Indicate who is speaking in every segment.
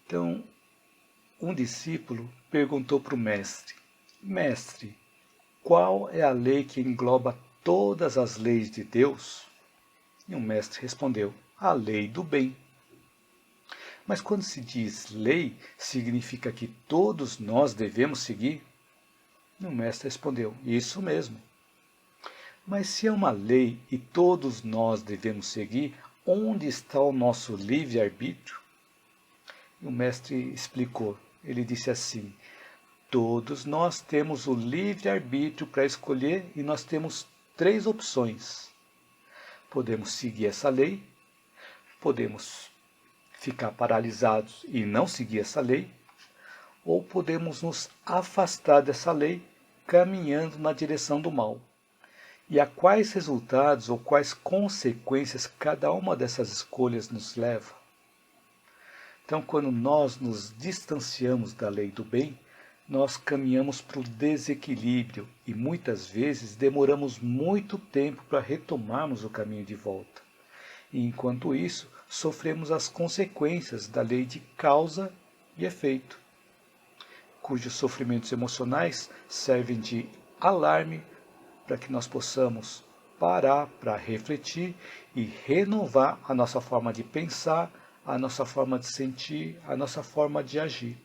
Speaker 1: Então, um discípulo perguntou para o mestre: Mestre, qual é a lei que engloba todas as leis de Deus? E o mestre respondeu: a lei do bem. Mas quando se diz lei, significa que todos nós devemos seguir? E o mestre respondeu: isso mesmo. Mas se é uma lei e todos nós devemos seguir, onde está o nosso livre-arbítrio? E o mestre explicou. Ele disse assim: todos nós temos o livre-arbítrio para escolher e nós temos 3 opções. Podemos seguir essa lei, podemos ficar paralisados e não seguir essa lei, ou podemos nos afastar dessa lei caminhando na direção do mal. E a quais resultados ou quais consequências cada uma dessas escolhas nos leva? Então, quando nós nos distanciamos da lei do bem, nós caminhamos para o desequilíbrio e muitas vezes demoramos muito tempo para retomarmos o caminho de volta. E enquanto isso, sofremos as consequências da lei de causa e efeito, cujos sofrimentos emocionais servem de alarme para que nós possamos parar para refletir e renovar a nossa forma de pensar, a nossa forma de sentir, a nossa forma de agir.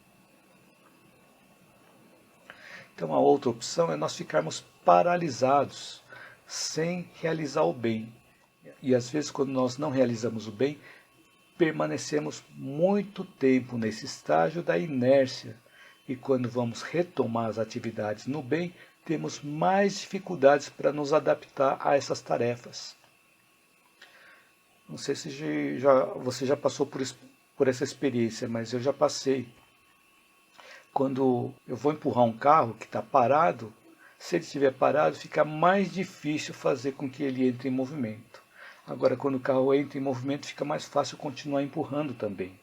Speaker 1: Então a outra opção é nós ficarmos paralisados, sem realizar o bem. E às vezes quando nós não realizamos o bem, permanecemos muito tempo nesse estágio da inércia. E quando vamos retomar as atividades no bem, temos mais dificuldades para nos adaptar a essas tarefas. Não sei se você já passou por essa experiência, mas eu já passei. Quando eu vou empurrar um carro que está parado, se ele estiver parado, fica mais difícil fazer com que ele entre em movimento. Agora, quando o carro entra em movimento, fica mais fácil continuar empurrando também.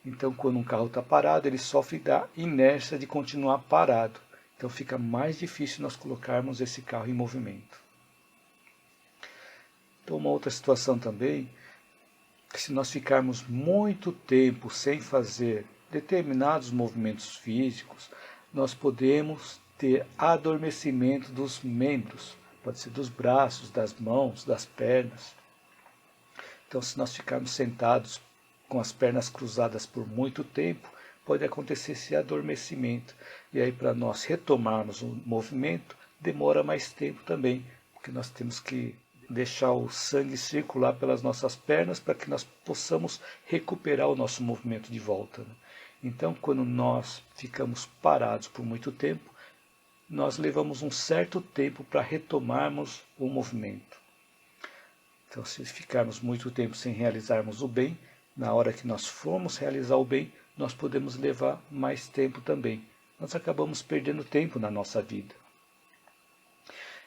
Speaker 1: Então, quando um carro está parado, ele sofre da inércia de continuar parado. Então, fica mais difícil nós colocarmos esse carro em movimento. Então, uma outra situação também, que se nós ficarmos muito tempo sem fazer determinados movimentos físicos, nós podemos ter adormecimento dos membros, pode ser dos braços, das mãos, das pernas. Então, se nós ficarmos sentados com as pernas cruzadas por muito tempo, pode acontecer esse adormecimento. E aí, para nós retomarmos o movimento, demora mais tempo também, porque nós temos que deixar o sangue circular pelas nossas pernas para que nós possamos recuperar o nosso movimento de volta. Então, quando nós ficamos parados por muito tempo, nós levamos um certo tempo para retomarmos o movimento. Então, se ficarmos muito tempo sem realizarmos o bem, na hora que nós formos realizar o bem, nós podemos levar mais tempo também. Nós acabamos perdendo tempo na nossa vida.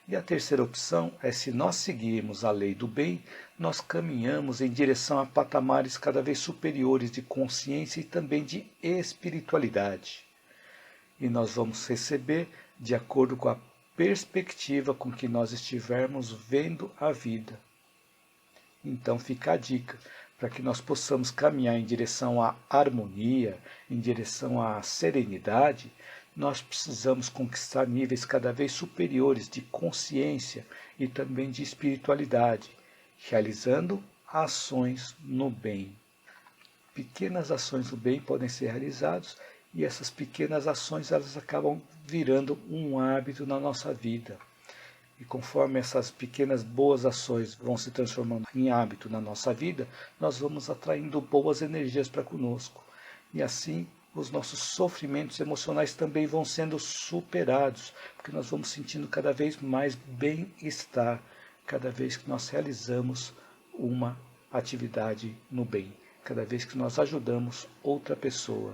Speaker 1: E a terceira opção é, se nós seguirmos a lei do bem, nós caminhamos em direção a patamares cada vez superiores de consciência e também de espiritualidade. E nós vamos receber de acordo com a perspectiva com que nós estivermos vendo a vida. Então fica a dica, para que nós possamos caminhar em direção à harmonia, em direção à serenidade, nós precisamos conquistar níveis cada vez superiores de consciência e também de espiritualidade, realizando ações no bem. Pequenas ações do bem podem ser realizadas e essas pequenas ações elas acabam virando um hábito na nossa vida. E conforme essas pequenas boas ações vão se transformando em hábito na nossa vida, nós vamos atraindo boas energias para conosco. E assim os nossos sofrimentos emocionais também vão sendo superados, porque nós vamos sentindo cada vez mais bem-estar, cada vez que nós realizamos uma atividade no bem, cada vez que nós ajudamos outra pessoa.